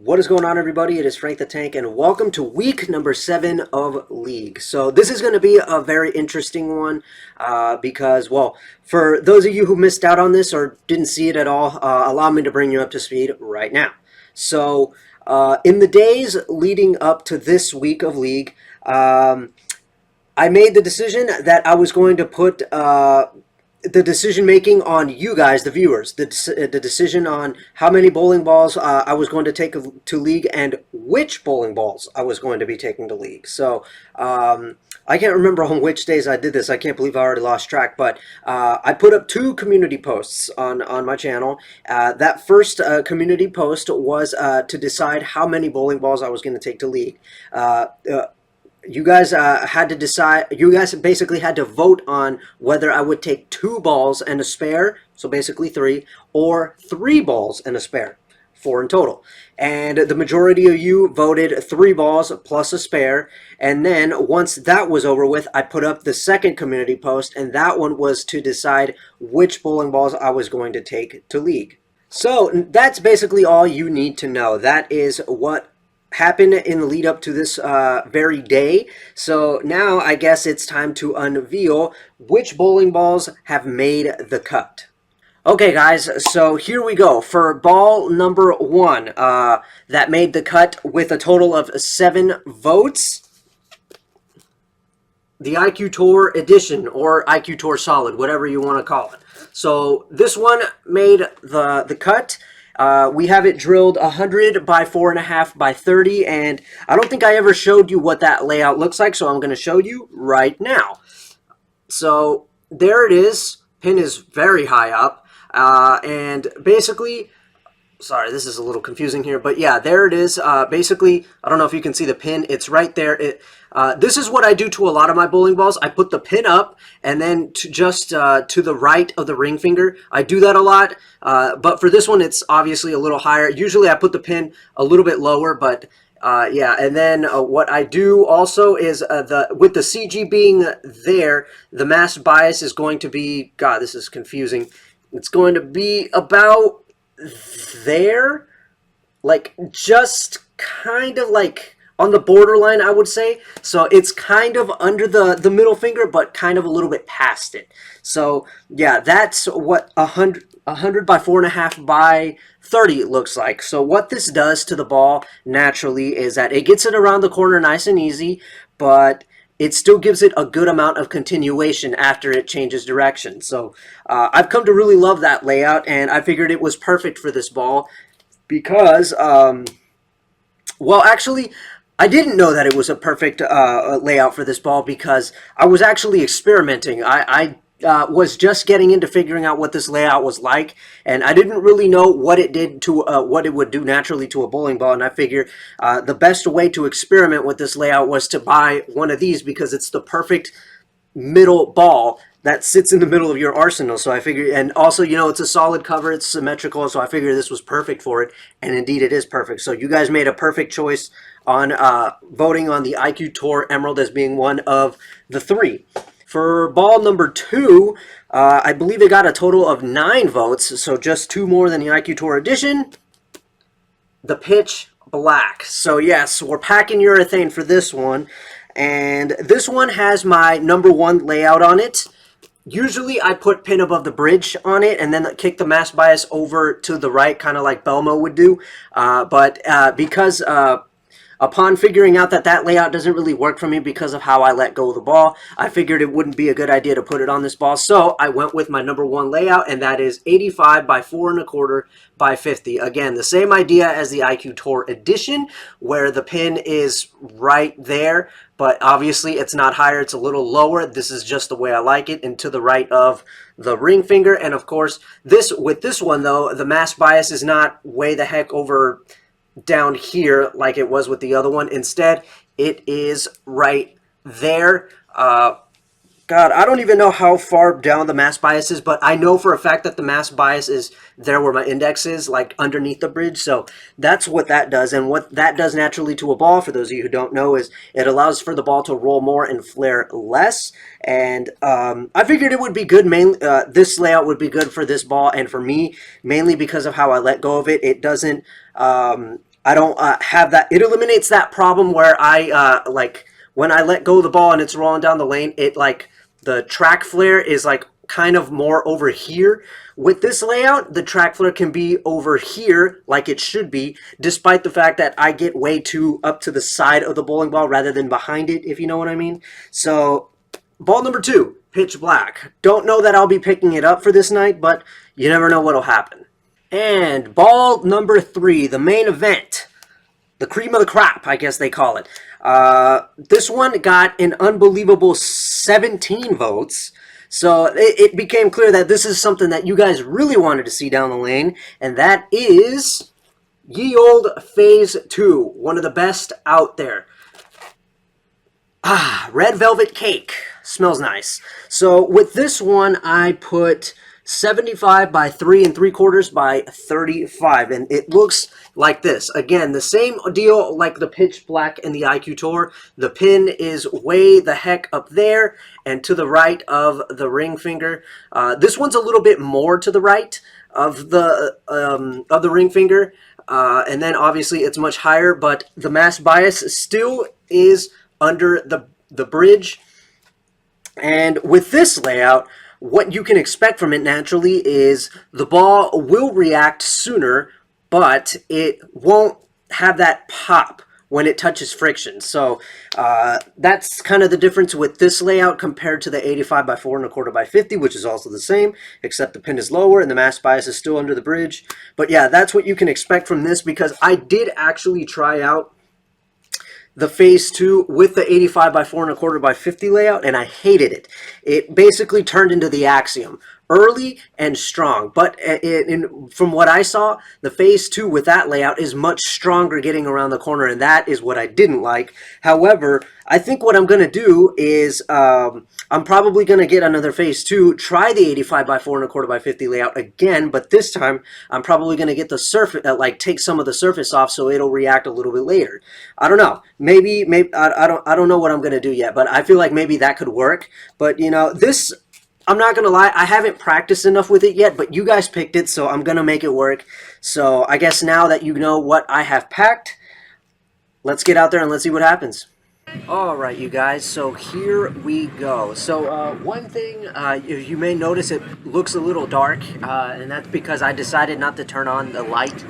What is going on, everybody? It is Frank the Tank, and welcome to week number 7 of League. So this is going to be a very interesting one because, well, for those of you who missed out on this or didn't see it at all, allow me to bring you up to speed right now. So in the days leading up to this week of League, I made the decision that I was going to put the decision making on you guys, the viewers, the decision on how many bowling balls I was going to take to League and which bowling balls I was going to be taking to League. So I can't remember on which days I did this. I can't believe I already lost track, but I put up 2 community posts on my channel. That first community post was to decide how many bowling balls I was going to take to League. You guys had to decide. You guys basically had to vote on whether I would take 2 balls and a spare, so basically 3, or 3 balls and a spare, 4 in total. And the majority of you voted 3 balls plus a spare. And then once that was over with, I put up the second community post, and that one was to decide which bowling balls I was going to take to League. So that's basically all you need to know. That is what happened in the lead up to this very day. So now I guess it's time to unveil which bowling balls have made the cut. Okay, guys, so here we go. For ball number 1 that made the cut with a total of 7 votes, the IQ Tour Edition, or IQ Tour Solid, whatever you want to call it. So this one made the cut. We have it drilled 100 by 4.5 by 30, and I don't think I ever showed you what that layout looks like, so I'm going to show you right now. So there it is. Pin is very high up, and basically, sorry, this is a little confusing here, but yeah, there it is. Basically, I don't know if you can see the pin. It's right there. This is what I do to a lot of my bowling balls. I put the pin up and then just to the right of the ring finger. I do that a lot, but for this one, it's obviously a little higher. Usually I put the pin a little bit lower, but yeah. And then what I do also is with the CG being there, the mass bias is going to be, God, this is confusing. It's going to be about there, like just kind of like on the borderline, I would say. So it's kind of under the middle finger, but kind of a little bit past it. So yeah, that's what 100 by 4.5 by 30 looks like. So what this does to the ball naturally is that it gets it around the corner nice and easy, but it still gives it a good amount of continuation after it changes direction. So I've come to really love that layout, and I figured it was perfect for this ball because, well, actually, I didn't know that it was a perfect layout for this ball because I was actually experimenting. I was just getting into figuring out what this layout was like, and I didn't really know what it did to what it would do naturally to a bowling ball. And I figured the best way to experiment with this layout was to buy one of these because it's the perfect middle ball that sits in the middle of your arsenal. So I figured, and also, you know, it's a solid cover, it's symmetrical, so I figured this was perfect for it, and indeed it is perfect. So you guys made a perfect choice on voting on the IQ Tour Emerald as being one of the 3. For ball number 2, I believe it got a total of 9 votes, so just 2 more than the IQ Tour Edition. The pitch black. So yes, we're packing urethane for this one, and this one has my number 1 layout on it. Usually I put pin above the bridge on it and then kick the mass bias over to the right, kind of like Belmo would do. But because upon figuring out that that layout doesn't really work for me because of how I let go of the ball, I figured it wouldn't be a good idea to put it on this ball. So I went with my number 1 layout, and that is 85 by 4.25 by 50. Again, the same idea as the IQ Tour Edition, where the pin is right there, but obviously it's not higher, it's a little lower. This is just the way I like it, and to the right of the ring finger. And of course, with this one though, the mass bias is not way the heck over down here like it was with the other one. Instead, it is right there. God, I don't even know how far down the mass bias is, but I know for a fact that the mass bias is there where my index is, like underneath the bridge. So that's what that does. And what that does naturally to a ball, for those of you who don't know, is it allows for the ball to roll more and flare less. And I figured it would be good, this layout would be good for this ball and for me, mainly because of how I let go of it. It doesn't I don't have that. It eliminates that problem where I like when I let go of the ball and it's rolling down the lane. It like the track flare is like kind of more over here. With this layout, the track flare can be over here like it should be, despite the fact that I get way too up to the side of the bowling ball rather than behind it, if you know what I mean. So, ball number 2, pitch black. Don't know that I'll be picking it up for this night, but you never know what'll happen. And ball number 3, the main event. The cream of the crop, I guess they call it. This one got an unbelievable 17 votes. So it became clear that this is something that you guys really wanted to see down the lane. And that is Ye Old Phase 2. One of the best out there. Red velvet cake. Smells nice. So with this one, I put 75 by 3 3/4 by 35. And it looks like this. Again, the same deal like the pitch black and the IQ Tour. The pin is way the heck up there and to the right of the ring finger. This one's a little bit more to the right of the ring finger. And then obviously it's much higher, but the mass bias still is under the bridge. And with this layout, what you can expect from it naturally is the ball will react sooner, but it won't have that pop when it touches friction. So that's kind of the difference with this layout compared to the 85 by 4 1/4 by 50, which is also the same, except the pin is lower and the mass bias is still under the bridge. But yeah, that's what you can expect from this, because I did actually try out the Phase 2 with the 85 by 4 1/4 by 50 layout, and I hated it. It basically turned into the Axiom. Early and strong, but from what I saw, the Phase 2 with that layout is much stronger getting around the corner, and that is what I didn't like. However, I think what I'm going to do is I'm probably going to get another Phase 2, try the 85 by 4 1/4 by 50 layout again, but this time I'm probably going to get the surface, like take some of the surface off so it'll react a little bit later. I don't know. Maybe I don't know what I'm going to do yet, but I feel like maybe that could work. But you know, this, I'm not going to lie, I haven't practiced enough with it yet, but you guys picked it, so I'm going to make it work. So I guess now that you know what I have packed, let's get out there and let's see what happens. Alright, you guys, so here we go. So one thing, you may notice it looks a little dark, and that's because I decided not to turn on the light.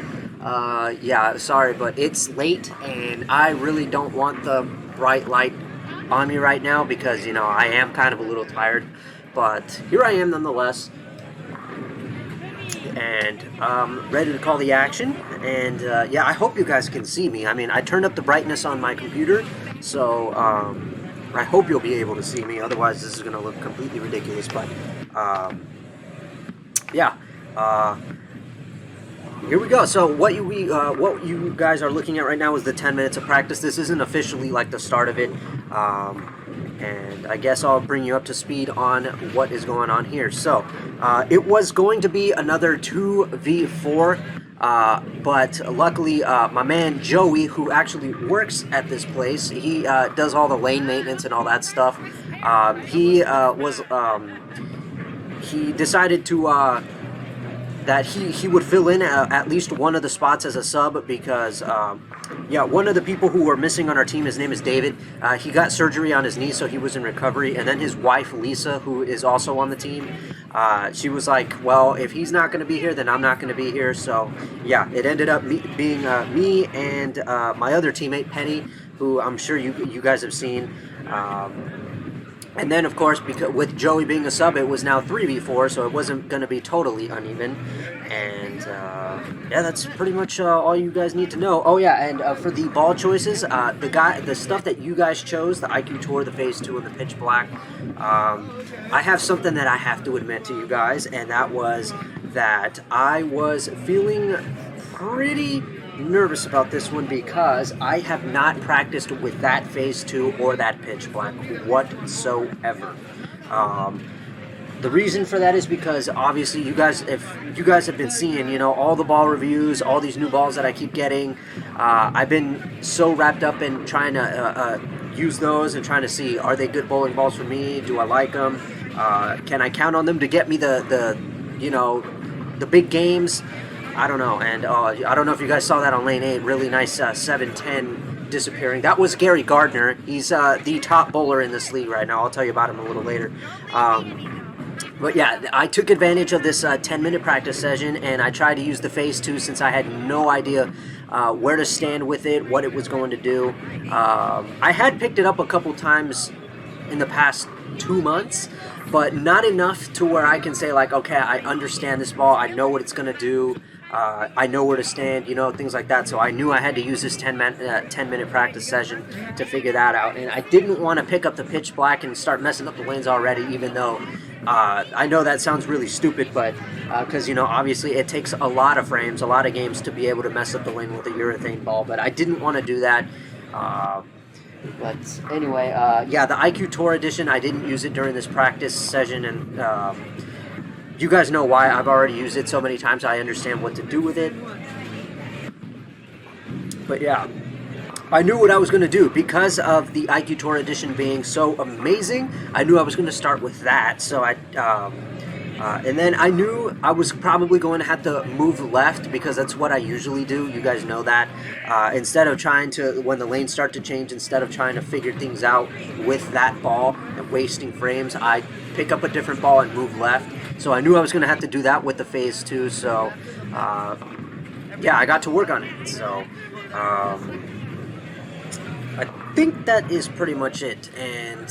Yeah, sorry, but it's late, and I really don't want the bright light on me right now because, you know, I am kind of a little tired. But here I am nonetheless, and ready to call the action. And yeah, I hope you guys can see me. I mean, I turned up the brightness on my computer, so I hope you'll be able to see me. Otherwise, this is going to look completely ridiculous. But yeah, here we go. So what you guys are looking at right now is the 10 minutes of practice. This isn't officially like the start of it. And I guess I'll bring you up to speed on what is going on here. So, it was going to be another 2v4, but luckily my man Joey, who actually works at this place, he does all the lane maintenance and all that stuff. He decided to that he would fill in at least one of the spots as a sub because, yeah, one of the people who were missing on our team, his name is David, he got surgery on his knee, so he was in recovery, and then his wife, Lisa, who is also on the team, she was like, well, if he's not going to be here, then I'm not going to be here, so, yeah, it ended up being me and my other teammate, Penny, who I'm sure you guys have seen. And then, of course, because with Joey being a sub, it was now 3v4, so it wasn't going to be totally uneven. And, yeah, that's pretty much all you guys need to know. Oh, yeah, and for the ball choices, the stuff that you guys chose, the IQ Tour, the Phase 2, and the Pitch Black, I have something that I have to admit to you guys, and that was that I was feeling pretty nervous about this one because I have not practiced with that Phase 2 or that Pitch Black whatsoever. The reason for that is because obviously if you guys have been seeing, you know, all the ball reviews, all these new balls that I keep getting, I've been so wrapped up in trying to use those and trying to see, are they good bowling balls for me? Do I like them? Can I count on them to get me the you know, the big games? I don't know. And I don't know if you guys saw that on lane 8. Really nice 7-10 disappearing. That was Gary Gardner. He's the top bowler in this league right now. I'll tell you about him a little later. But yeah, I took advantage of this 10-minute practice session, and I tried to use the phase 2 since I had no idea where to stand with it, what it was going to do. I had picked it up a couple times in the past 2 months, but not enough to where I can say, like, okay, I understand this ball, I know what it's going to do, I know where to stand, you know, things like that. So I knew I had to use this 10-minute practice session to figure that out. And I didn't want to pick up the pitch black and start messing up the lanes already, even though I know that sounds really stupid, but because, you know, obviously it takes a lot of frames, a lot of games to be able to mess up the lane with a urethane ball, but I didn't want to do that. But anyway, yeah, the IQ Tour Edition, I didn't use it during this practice session, and you guys know why. I've already used it so many times, I understand what to do with it. But yeah, I knew what I was going to do. Because of the IQ Tour Edition being so amazing, I knew I was going to start with that. So and then I knew I was probably going to have to move left, because that's what I usually do. You guys know that. Instead of trying to, when the lanes start to change, instead of trying to figure things out with that ball and wasting frames, I pick up a different ball and move left. So I knew I was going to have to do that with the phase 2. So yeah, I got to work on it. So I think that is pretty much it. And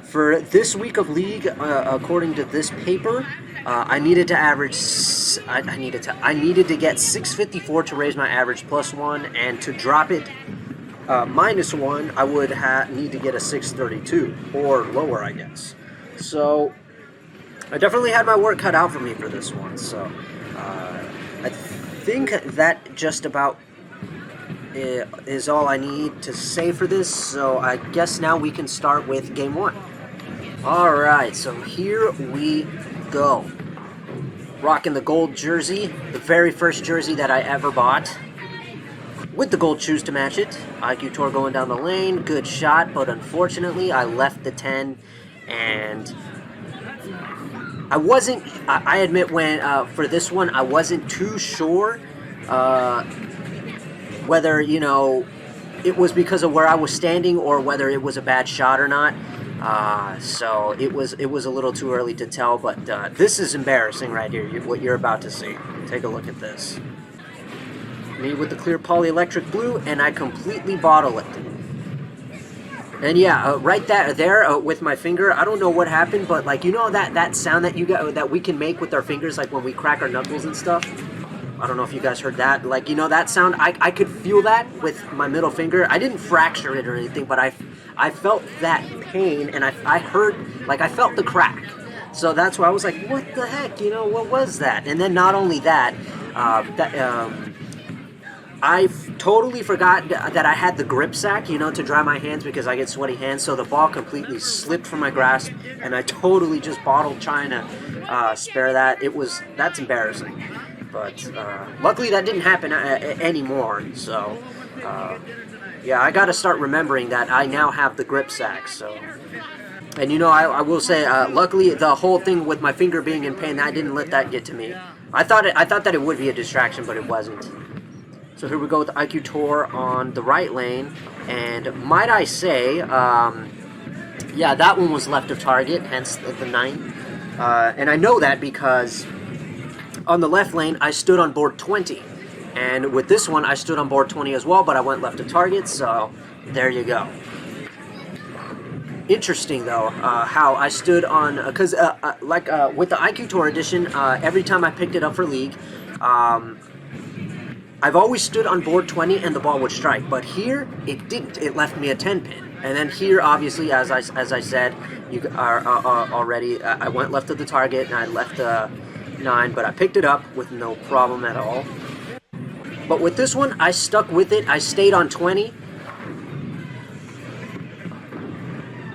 for this week of league, according to this paper, I needed to average. I needed to get 654 to raise my average +1, and to drop it -1, I would need to get a 632 or lower, I guess. So I definitely had my work cut out for me for this one. So I think that just about is all I need to say for this. So I guess now we can start with game 1. Alright, so here we go. Rocking the gold jersey, the very first jersey that I ever bought, with the gold shoes to match it. IQ Tour going down the lane, good shot, but unfortunately I left the 10, and I admit, when for this one, I wasn't too sure whether, you know, it was because of where I was standing or whether it was a bad shot or not. So it was a little too early to tell, but this is embarrassing right here, what you're about to see. Take a look at this. Me with the clear polyelectric blue, and I completely bottle it. And yeah, right there with my finger, I don't know what happened, but like, you know that sound that that we can make with our fingers, like when we crack our knuckles and stuff? I don't know if you guys heard that. Like, you know that sound? I could feel that with my middle finger. I didn't fracture it or anything, but I felt that pain, and I heard, like, I felt the crack. So that's why I was like, what the heck? You know, what was that? And then not only that, I totally forgot that I had the grip sack, you know, to dry my hands, because I get sweaty hands. So the ball completely slipped from my grasp, and I totally just bottled trying to spare that. That's embarrassing. But luckily that didn't happen anymore. So yeah, I got to start remembering that I now have the grip sack. So, and you know, I will say, luckily the whole thing with my finger being in pain, I didn't let that get to me. I thought that it would be a distraction, but it wasn't. So here we go with the IQ Tour on the right lane, and might I say, yeah, that one was left of target, hence the 9. And I know that because on the left lane, I stood on board 20. And with this one, I stood on board 20 as well, but I went left of target, so there you go. Interesting, though, how I stood on, because with the IQ Tour Edition, every time I picked it up for League, I've always stood on board 20 and the ball would strike, but here, it didn't. It left me a 10-pin. And then here, obviously, as I said, you are already, I went left of the target, and I left the 9, but I picked it up with no problem at all. But with this one, I stuck with it. I stayed on 20.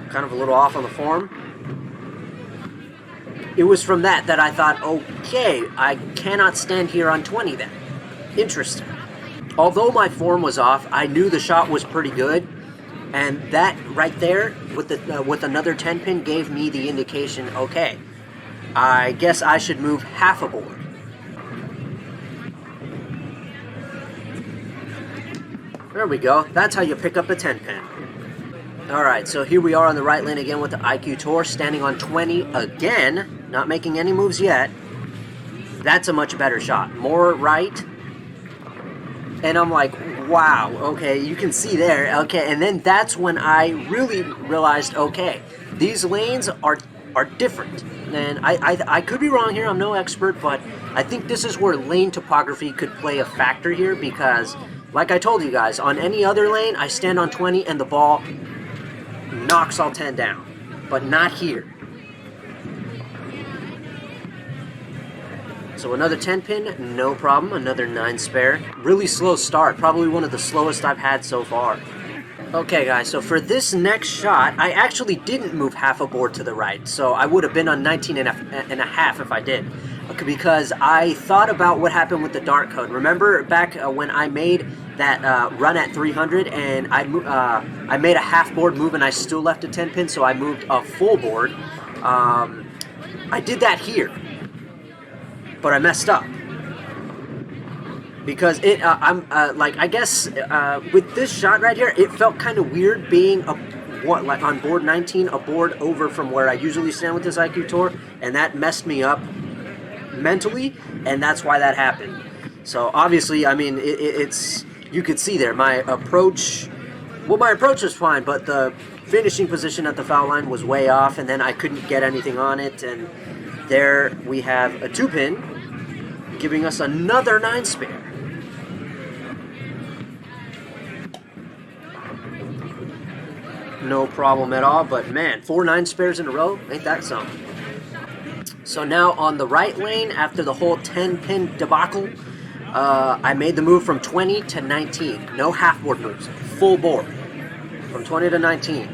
Kind of a little off on the form. It was from that I thought, okay, I cannot stand here on 20 then. Interesting. Although my form was off, I knew the shot was pretty good. And that right there, with another 10-pin, gave me the indication, okay, I guess I should move half a board. There we go. That's how you pick up a 10 pin. Alright, so here we are on the right lane again with the IQ Tour, standing on 20 again, not making any moves yet. That's a much better shot. More right. And I'm like, wow, okay, you can see there, okay, and then that's when I really realized, okay, these lanes are different. And I could be wrong here, I'm no expert, but I think this is where lane topography could play a factor here, because, like I told you guys, on any other lane, I stand on 20 and the ball knocks all 10 down, but not here. So another 10 pin, no problem, another 9 spare. Really slow start, probably one of the slowest I've had so far. Okay guys, so for this next shot, I actually didn't move half a board to the right, so I would have been on 19 and a half if I did. Because I thought about what happened with the dart code. Remember back when I made that run at 300 and I made a half board move and I still left a 10 pin, so I moved a full board. I did that here, but I messed up. Because I guess with this shot right here, it felt kind of weird being like on board 19, a board over from where I usually stand with this IQ Tour, and that messed me up mentally, and that's why that happened. So obviously, I mean, it's you could see there my approach. Well, my approach was fine, but the finishing position at the foul line was way off, and then I couldn't get anything on it, and there we have a 2 pin, giving us another 9 spare. No problem at all, but man, 4 9 spares in a row, ain't that something? So now on the right lane, after the whole 10 pin debacle, I made the move from 20 to 19. No half board moves, full board from 20 to 19.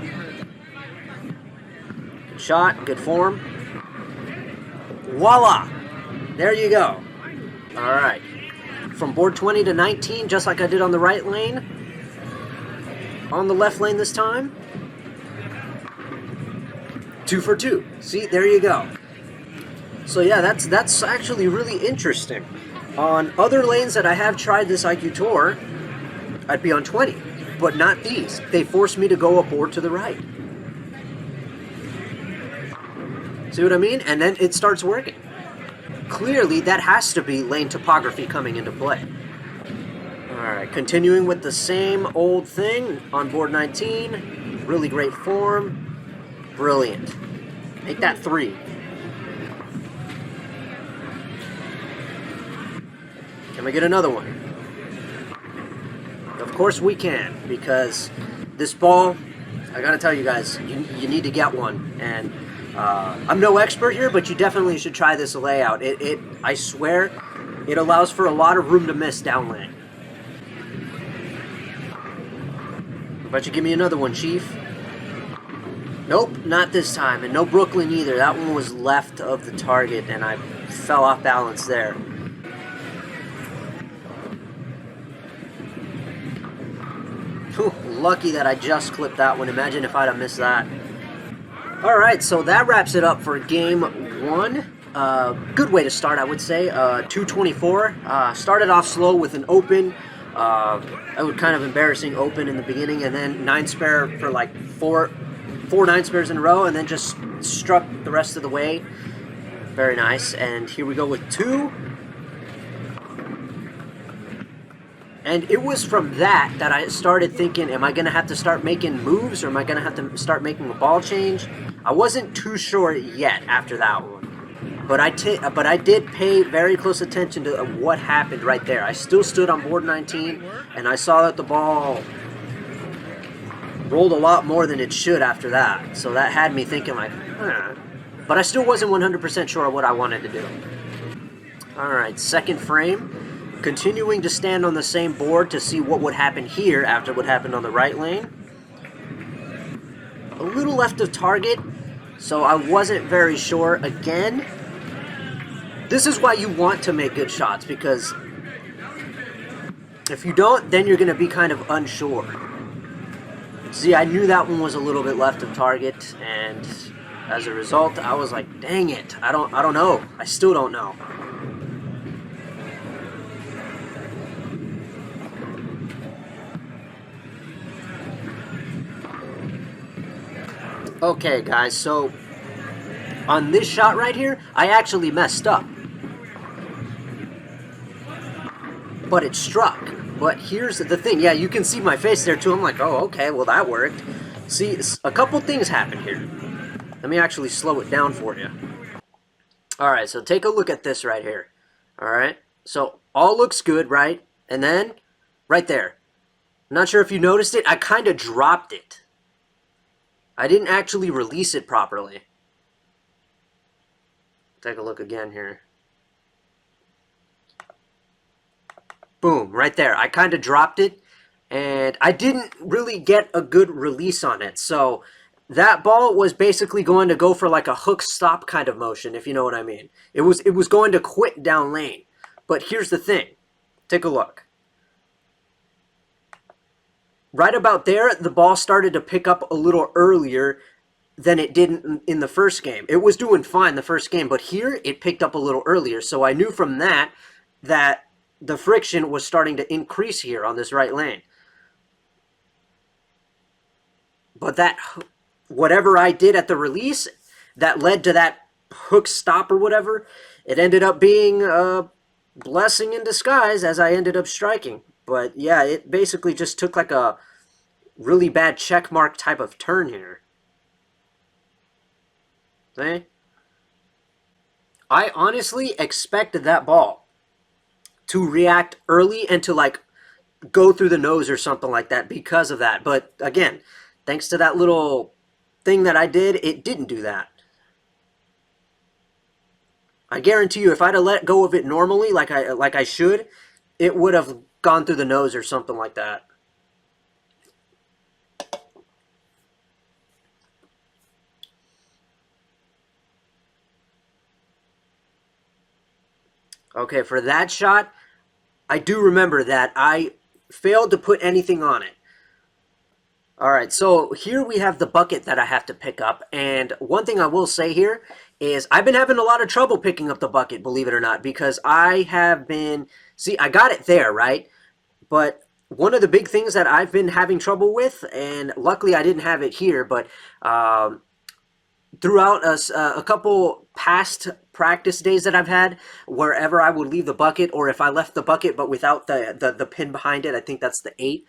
Good shot, good form. Voila! There you go. All right. From board 20 to 19, just like I did on the right lane. On the left lane this time. 2 for 2. See, there you go. So yeah, that's actually really interesting. On other lanes that I have tried this IQ Tour, I'd be on 20, but not these. They force me to go a board to the right. See what I mean? And then it starts working. Clearly, that has to be lane topography coming into play. Alright, continuing with the same old thing on board 19. Really great form. Brilliant. Make that 3. Can we get another one? Of course we can, because this ball, I gotta tell you guys, you need to get one. And I'm no expert here, but you definitely should try this layout. I swear, it allows for a lot of room to miss down lane. But you give me another one, Chief. Nope, not this time, and no Brooklyn either. That one was left of the target, and I fell off balance there. Whew, lucky that I just clipped that one. Imagine if I'd have missed that. Alright, so that wraps it up for game 1. Good way to start, I would say. 224. Started off slow with an open. It was kind of embarrassing open in the beginning, and then 9 spare for like four 9 spares in a row, and then just struck the rest of the way. Very nice. And here we go with 2. And it was from that I started thinking, am I going to have to start making moves, or am I going to have to start making a ball change? I wasn't too sure yet after that one. But I did pay very close attention to what happened right there. I still stood on board 19, and I saw that the ball rolled a lot more than it should after that. So that had me thinking like, But I still wasn't 100% sure what I wanted to do. Alright, second frame. Continuing to stand on the same board to see what would happen here after what happened on the right lane. A little left of target, so I wasn't very sure. Again, this is why you want to make good shots, because if you don't, then you're going to be kind of unsure. See, I knew that one was a little bit left of target, and as a result, I was like, dang it, I don't know. I still don't know. Okay, guys, so on this shot right here, I actually messed up. But it struck. But here's the thing. Yeah, you can see my face there too. I'm like, oh, okay, well that worked. See, a couple things happened here. Let me actually slow it down for you. Alright, so take a look at this right here. Alright, so all looks good, right? And then, right there. I'm not sure if you noticed it, I kind of dropped it. I didn't actually release it properly. Take a look again here. Boom, right there. I kind of dropped it, and I didn't really get a good release on it. So that ball was basically going to go for like a hook stop kind of motion, if you know what I mean. It was going to quit down lane. But here's the thing. Take a look. Right about there, the ball started to pick up a little earlier than it did in the first game. It was doing fine the first game, but here it picked up a little earlier. So I knew from that the friction was starting to increase here on this right lane. But that, whatever I did at the release, that led to that hook stop or whatever, it ended up being a blessing in disguise as I ended up striking. But yeah, it basically just took like a really bad check mark type of turn here. See? I honestly expected that ball to react early and to like go through the nose or something like that because of that. But again, thanks to that little thing that I did, it didn't do that. I guarantee you, if I'd have let go of it normally, like I should, it would have gone through the nose or something like that. Okay, for that shot, I do remember that I failed to put anything on it. Alright, so here we have the bucket that I have to pick up, and one thing I will say here is I've been having a lot of trouble picking up the bucket, believe it or not, because I have been... See, I got it there, right? But one of the big things that I've been having trouble with, and luckily I didn't have it here, but throughout a couple past practice days that I've had, wherever I would leave the bucket, or if I left the bucket but without the pin behind it, I think that's the 8,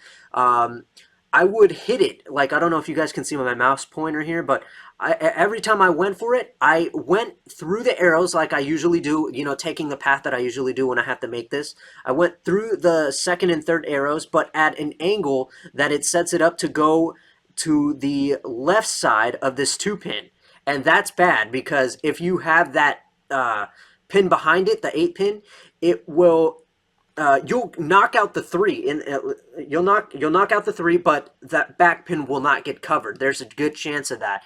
I would hit it. Like, I don't know if you guys can see my mouse pointer here, but every time I went for it, I went through the arrows like I usually do, you know, taking the path that I usually do when I have to make this. I went through the second and third arrows, but at an angle that it sets it up to go to the left side of this 2-pin. And that's bad because if you have that pin behind it, the 8 pin, it will... you'll knock out the 3, and you'll knock out the 3, but that back pin will not get covered. There's a good chance of that.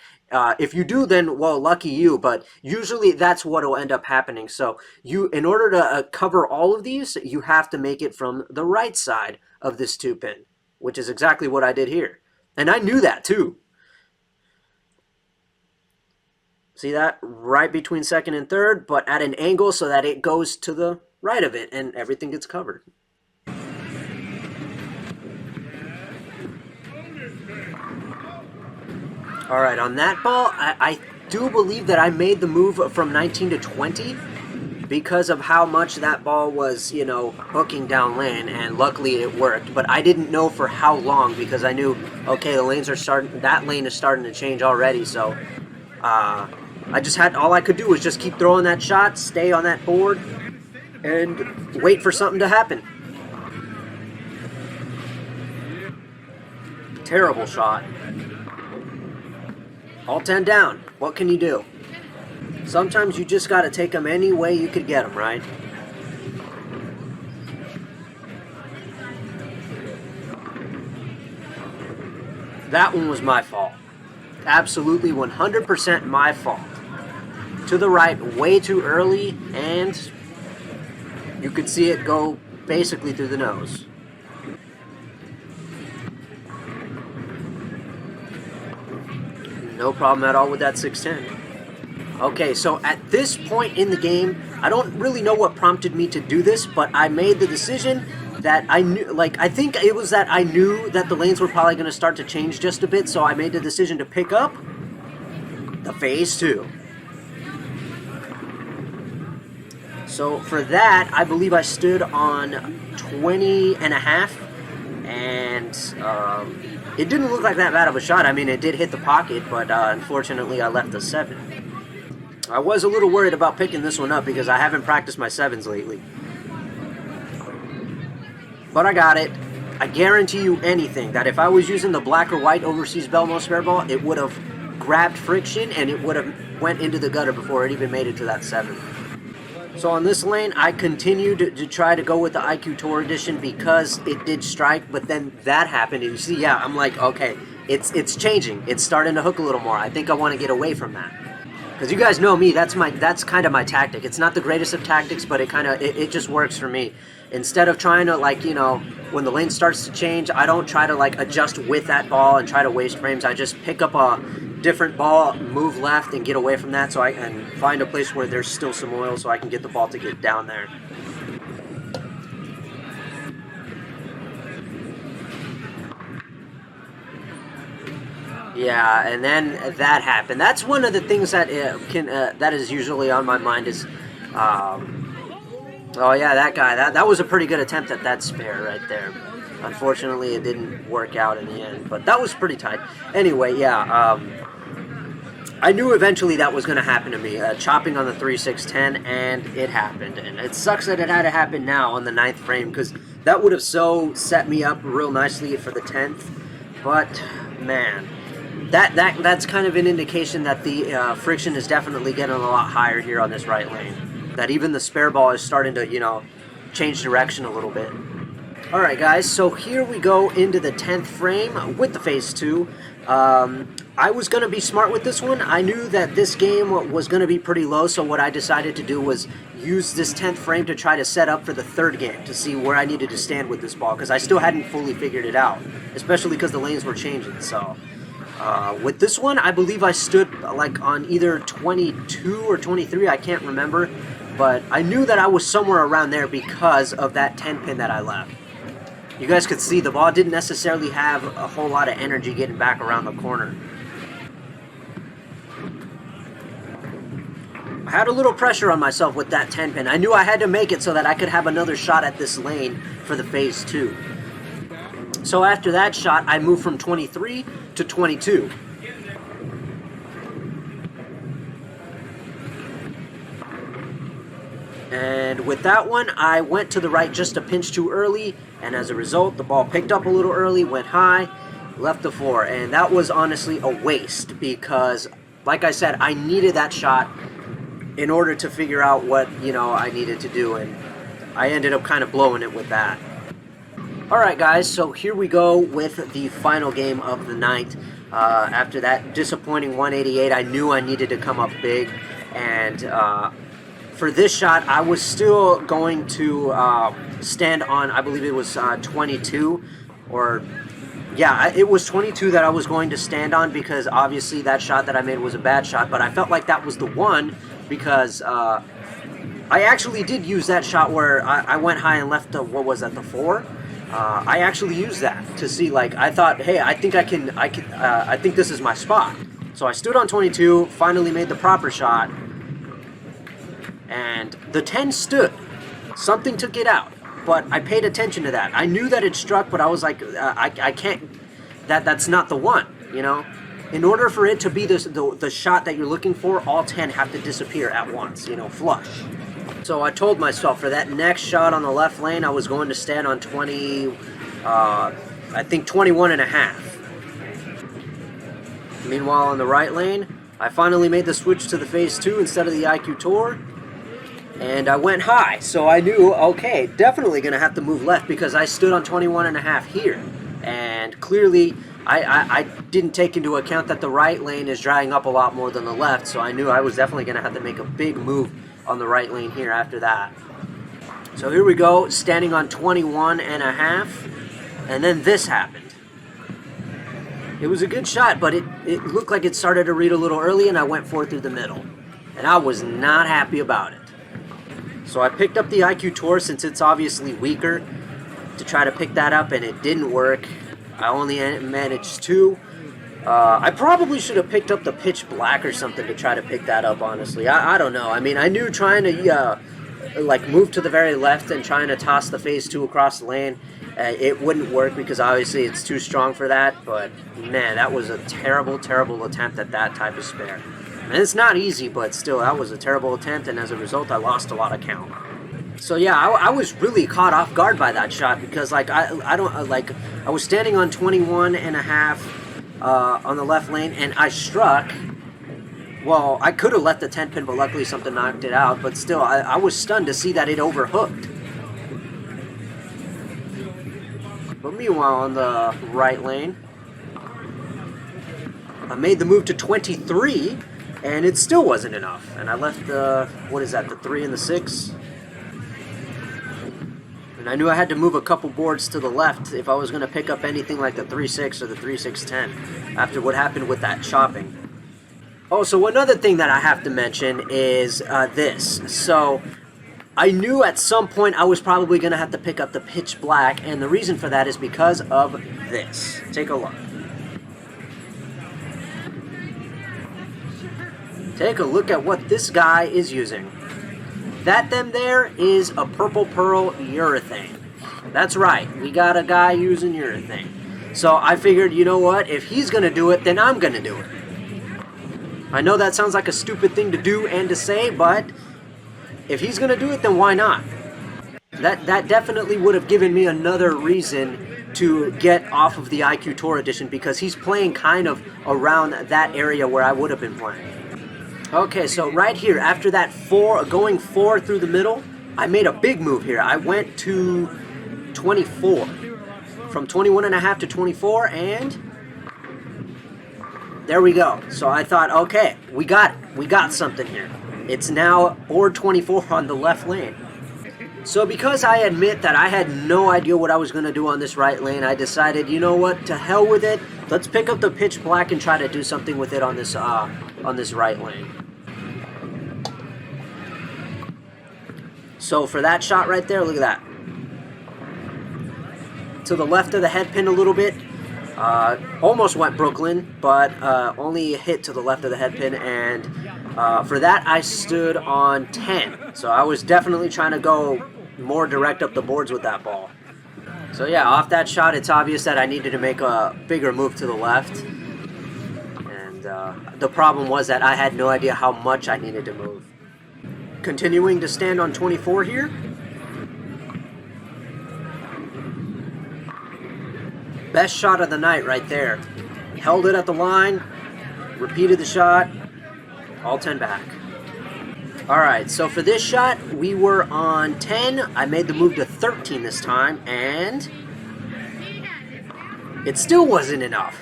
If you do, then well, lucky you. But usually that's what will end up happening. So in order to cover all of these, you have to make it from the right side of this 2-pin, which is exactly what I did here, and I knew that too. See that? Right between second and third, but at an angle so that it goes to the right of it and everything gets covered. Alright, on that ball, I do believe that I made the move from 19 to 20 because of how much that ball was, you know, hooking down lane, and luckily it worked. But I didn't know for how long because I knew, okay, the lanes are starting, that lane is starting to change already, so I just had, all I could do was just keep throwing that shot, stay on that board, and wait for something to happen. Terrible shot. All 10 down. What can you do? Sometimes you just got to take them any way you could get them, right? That one was my fault. Absolutely 100% my fault. To the right way too early, and you could see it go basically through the nose. No problem at all with that 610. Okay, so at this point in the game, I don't really know what prompted me to do this, but I made the decision that I knew, like, I think it was that I knew that the lanes were probably going to start to change just a bit, so I made the decision to pick up the phase 2. So for that, I believe I stood on 20 and a half, and it didn't look like that bad of a shot. I mean, it did hit the pocket, but unfortunately I left a 7. I was a little worried about picking this one up because I haven't practiced my 7s lately. But I got it. I guarantee you anything that if I was using the black or white overseas Belmo spare ball, it would have grabbed friction and it would have went into the gutter before it even made it to that 7. So on this lane, I continued to try to go with the IQ Tour Edition because it did strike, but then that happened, and you see, yeah, I'm like, okay, it's changing. It's starting to hook a little more. I think I want to get away from that. Because you guys know me, that's kind of my tactic. It's not the greatest of tactics, but it just works for me. Instead of trying to, like, you know, when the lane starts to change, I don't try to, like, adjust with that ball and try to waste frames. I just pick up a different ball, move left, and get away from that so I can find a place where there's still some oil so I can get the ball to get down there. Yeah, and then that happened. That's one of the things that that is usually on my mind is, oh yeah, that guy. That was a pretty good attempt at that spare right there. Unfortunately, it didn't work out in the end, but that was pretty tight. Anyway, yeah, I knew eventually that was going to happen to me, chopping on the 3-6-10, and it happened. And it sucks that it had to happen now on the 9th frame because that would have so set me up real nicely for the 10th. But man. That's kind of an indication that the friction is definitely getting a lot higher here on this right lane. That even the spare ball is starting to, you know, change direction a little bit. Alright guys, so here we go into the 10th frame with the phase 2. I was going to be smart with this one. I knew that this game was going to be pretty low, so what I decided to do was use this 10th frame to try to set up for the 3rd game to see where I needed to stand with this ball, because I still hadn't fully figured it out, especially because the lanes were changing, so... with this one, I believe I stood like on either 22 or 23, I can't remember, but I knew that I was somewhere around there because of that 10 pin that I left. You guys could see the ball didn't necessarily have a whole lot of energy getting back around the corner. I had a little pressure on myself with that 10 pin. I knew I had to make it so that I could have another shot at this lane for the phase 2. So after that shot, I moved from 23 to 22. And with that one, I went to the right just a pinch too early, and as a result, the ball picked up a little early, went high, left the 4, and that was honestly a waste because, like I said, I needed that shot in order to figure out what, you know, I needed to do, and I ended up kind of blowing it with that. Alright guys, so here we go with the final game of the night. After that disappointing 188, I knew I needed to come up big, and for this shot, I was still going to stand on, I believe it was 22, or yeah, it was 22 that I was going to stand on because obviously that shot that I made was a bad shot, but I felt like that was the one because I actually did use that shot where I went high and left the, what was that, the 4? I actually used that to see, like, I thought, hey, I think I think this is my spot. So I stood on 22, finally made the proper shot, and the 10 stood. Something took it out, but I paid attention to that. I knew that it struck, but I was like, I can't, that's not the one, you know? In order for it to be the shot that you're looking for, all 10 have to disappear at once, you know, flush. So I told myself for that next shot on the left lane, I was going to stand on 20, I think 21 and a half. Meanwhile, on the right lane, I finally made the switch to the phase 2 instead of the IQ Tour, and I went high. So I knew, okay, definitely going to have to move left because I stood on 21 and a half here. And clearly, I didn't take into account that the right lane is drying up a lot more than the left, so I knew I was definitely going to have to make a big move on the right lane here after that. So here we go, standing on 21 and a half, and then this happened. It was a good shot, but it looked like it started to read a little early, and I went 4 through the middle. And I was not happy about it. So I picked up the IQ Tour since it's obviously weaker to try to pick that up, and it didn't work. I only managed 2. I probably should have picked up the pitch black or something to try to pick that up, honestly. I don't know. I mean, I knew trying to like move to the very left and trying to toss the phase 2 across the lane, it wouldn't work because obviously it's too strong for that. But man, that was a terrible, terrible attempt at that type of spare. And it's not easy, but still, that was a terrible attempt, and as a result, I lost a lot of count. So yeah, I was really caught off guard by that shot because like I don't like I was standing on 21 and a half on the left lane, and I struck. Well, I could have left the 10 pin, but luckily something knocked it out. But still, I was stunned to see that it overhooked. But meanwhile, on the right lane, I made the move to 23, and it still wasn't enough. And I left the, what is that, the 3 and the 6? And I knew I had to move a couple boards to the left if I was going to pick up anything like the 3-6 or the 3-6-10 after what happened with that chopping. Oh, so another thing that I have to mention is this. So I knew at some point I was probably going to have to pick up the pitch black, and the reason for that is because of this. Take a look. Take a look at what this guy is using. That them there is a purple pearl urethane. That's right, we got a guy using urethane. So I figured, you know what, if he's going to do it, then I'm going to do it. I know that sounds like a stupid thing to do and to say, but if he's going to do it, then why not? That definitely would have given me another reason to get off of the IQ Tour Edition because he's playing kind of around that area where I would have been playing. Okay, so right here, after that going 4 through the middle, I made a big move here. I went to 24. From 21.5 to 24, and there we go. So I thought, okay, we got it. We got something here. It's now board 24 on the left lane. So because I admit that I had no idea what I was going to do on this right lane, I decided, you know what, to hell with it. Let's pick up the pitch black and try to do something with it on this right lane. So for that shot right there, look at that. To the left of the head pin a little bit. Almost went Brooklyn, but only hit to the left of the head pin, and for that I stood on 10. So I was definitely trying to go more direct up the boards with that ball. So yeah, off that shot, it's obvious that I needed to make a bigger move to the left. And the problem was that I had no idea how much I needed to move. Continuing to stand on 24 here. Best shot of the night right there. Held it at the line, repeated the shot, all 10 back. Alright, so for this shot, we were on 10. I made the move to 13 this time, and it still wasn't enough.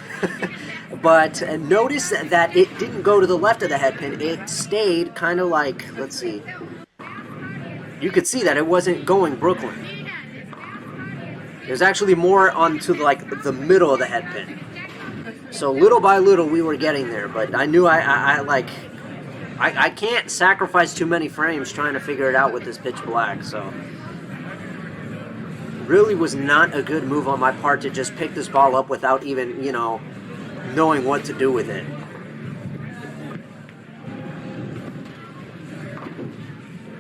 But notice that it didn't go to the left of the head pin. It stayed kind of like, let's see. You could see that it wasn't going Brooklyn. It was actually more onto like the middle of the head pin. So little by little we were getting there, but I knew I can't sacrifice too many frames trying to figure it out with this pitch black, so really was not a good move on my part to just pick this ball up without even, you know, knowing what to do with it.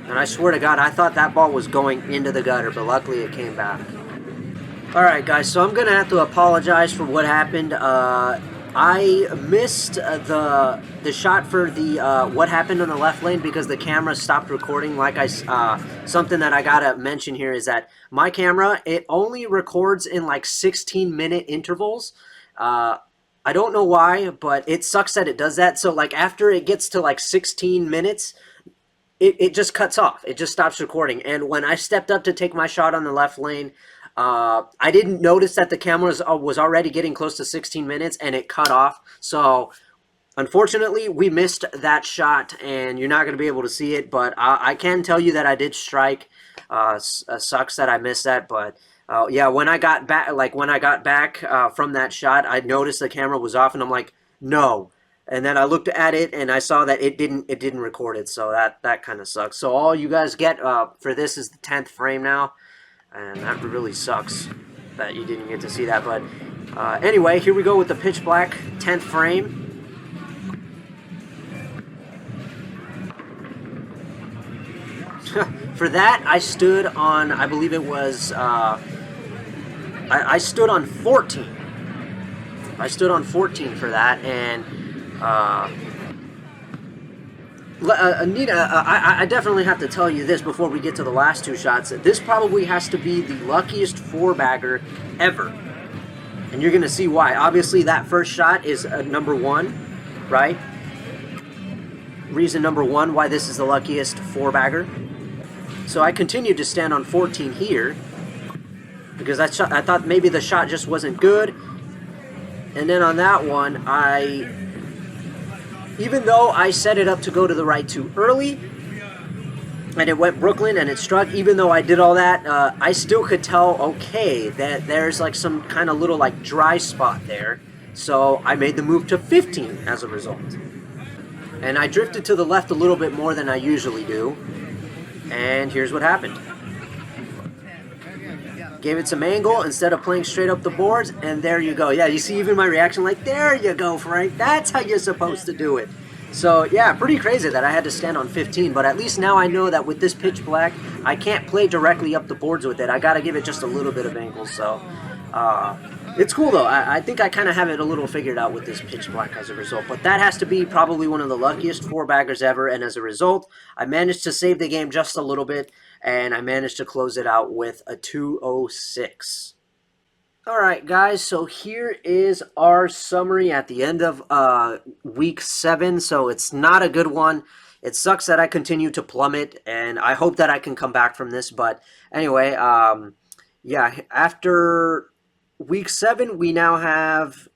And I swear to God, I thought that ball was going into the gutter, but luckily it came back. Alright guys, so I'm going to have to apologize for what happened. I missed the shot for the what happened on the left lane because the camera stopped recording. Like something that I gotta mention here is that my camera, it only records in like 16-minute intervals. I don't know why, but it sucks that it does that. So like after it gets to like 16 minutes, it just cuts off. It just stops recording. And when I stepped up to take my shot on the left lane, I didn't notice that the camera was already getting close to 16 minutes and it cut off. So unfortunately, we missed that shot and you're not going to be able to see it. But I can tell you that I did strike. Sucks that I missed that, but yeah, when I got back, from that shot, I noticed the camera was off, and I'm like, no. And then I looked at it, and I saw that it didn't record it, so that kind of sucks. So all you guys get for this is the 10th frame now, and that really sucks that you didn't get to see that. But Anyway, here we go with the pitch black 10th frame. For that, I stood on, I believe it was, I stood on 14. I stood on 14 for that, and Anita, I definitely have to tell you this before we get to the last two shots. This probably has to be the luckiest four-bagger ever. And you're going to see why. Obviously, that first shot is number one, right? Reason number one why this is the luckiest four-bagger. So I continued to stand on 14 here because I thought maybe the shot just wasn't good. And then on that one, even though I set it up to go to the right too early, and it went Brooklyn and it struck, even though I did all that, I still could tell, okay, that there's like some kind of little like dry spot there. So I made the move to 15 as a result. And I drifted to the left a little bit more than I usually do. And here's what happened. Gave it some angle instead of playing straight up the boards, and there you go. Yeah, you see even my reaction, like, there you go, Frank. That's how you're supposed to do it. So, yeah, pretty crazy that I had to stand on 15, but at least now I know that with this pitch black, I can't play directly up the boards with it. I got to give it just a little bit of angle, so it's cool, though. I think I kind of have it a little figured out with this pitch black as a result, but that has to be probably one of the luckiest four-baggers ever, and as a result, I managed to save the game just a little bit, and I managed to close it out with a 206. All right, guys, so here is our summary at the end of week 7. So it's not a good one. It sucks that I continue to plummet, and I hope that I can come back from this. But anyway, yeah, after week 7, we now have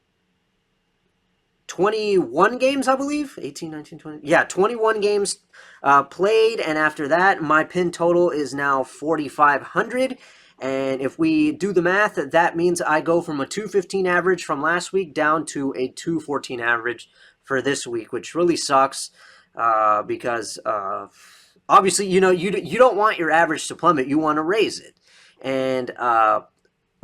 21 games, I believe. 18, 19, 20. Yeah, 21 games played, and after that, my pin total is now 4,500. And if we do the math, that means I go from a 215 average from last week down to a 214 average for this week, which really sucks because obviously, you know, you don't want your average to plummet. You want to raise it. And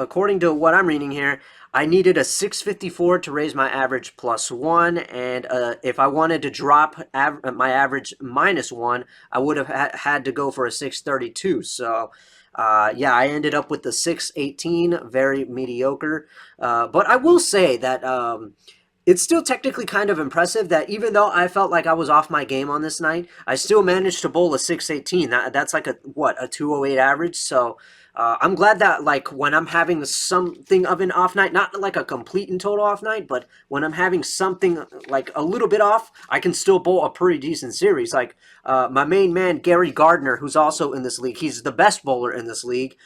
according to what I'm reading here, I needed a 654 to raise my average +1, and if I wanted to drop my average -1, I would have had to go for a 632. So, yeah, I ended up with the 618, very mediocre. But I will say that it's still technically kind of impressive that even though I felt like I was off my game on this night, I still managed to bowl a 618. That's like a 208 average. So I'm glad that, like, when I'm having something of an off night, not like a complete and total off night, but when I'm having something like a little bit off, I can still bowl a pretty decent series. Like my main man, Gary Gardner, who's also in this league, he's the best bowler in this league.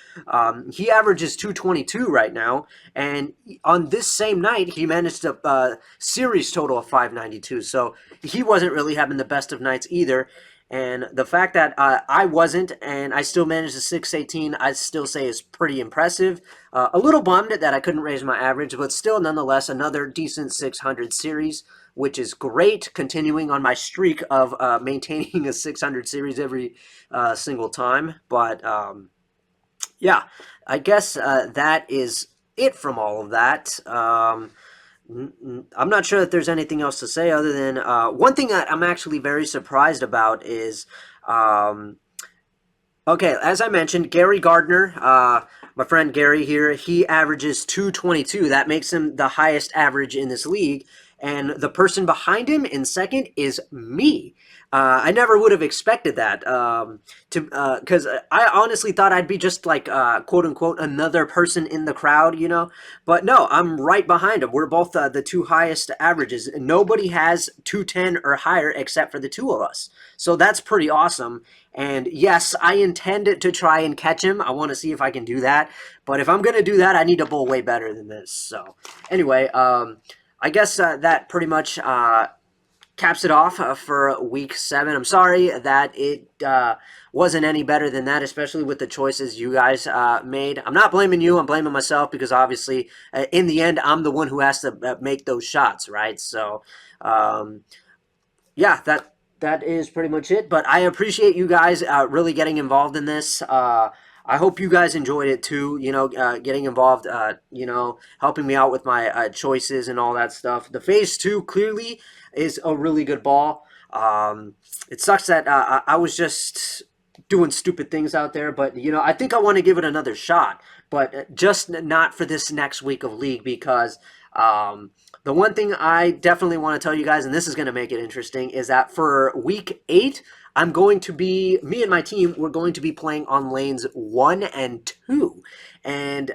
He averages 222 right now, and on this same night, he managed a series total of 592. So he wasn't really having the best of nights either. And the fact that I wasn't, and I still managed a 618, I still say is pretty impressive. A little bummed that I couldn't raise my average, but still, nonetheless, another decent 600 series, which is great, continuing on my streak of maintaining a 600 series every single time. But, yeah, I guess that is it from all of that. I'm not sure that there's anything else to say other than one thing that I'm actually very surprised about is, okay, as I mentioned, Gary Gardner, my friend Gary here, he averages 222. That makes him the highest average in this league. And the person behind him in second is me. I never would have expected that because I honestly thought I'd be just like quote unquote another person in the crowd, you know. But no, I'm right behind him. We're both the two highest averages. Nobody has 210 or higher except for the two of us. So that's pretty awesome. And yes, I intend to try and catch him. I want to see if I can do that. But if I'm going to do that, I need to bowl way better than this. So anyway, I guess that pretty much caps it off for week 7. I'm sorry that it wasn't any better than that, especially with the choices you guys made. I'm not blaming you. I'm blaming myself because obviously in the end, I'm the one who has to make those shots, right? So, yeah, that is pretty much it. But I appreciate you guys really getting involved in this. I hope you guys enjoyed it too. Getting involved, helping me out with my choices and all that stuff. The phase two clearly is a really good ball. It sucks that I was just doing stupid things out there, but I think I want to give it another shot, but just not for this next week of league because the one thing I definitely want to tell you guys, and this is going to make it interesting, is that for week 8, I'm going to be, me and my team, we're going to be playing on lanes 1 and 2. And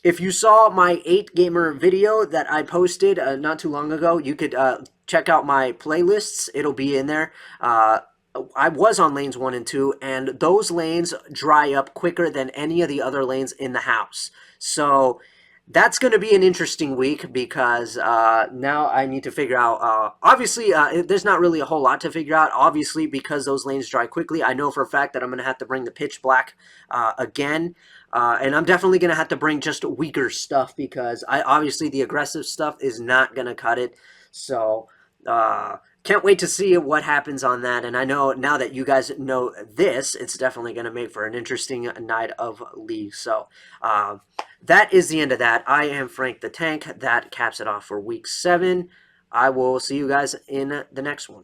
if you saw my 8 gamer video that I posted not too long ago, you could check out my playlists. It'll be in there. I was on lanes 1 and 2, and those lanes dry up quicker than any of the other lanes in the house. So that's going to be an interesting week because now I need to figure out. Obviously, there's not really a whole lot to figure out. Obviously, because those lanes dry quickly, I know for a fact that I'm going to have to bring the pitch black again. And I'm definitely going to have to bring just weaker stuff because obviously the aggressive stuff is not going to cut it. So can't wait to see what happens on that. And I know now that you guys know this, it's definitely going to make for an interesting night of league. So that is the end of that. I am Frank the Tank. That caps it off for week 7. I will see you guys in the next one.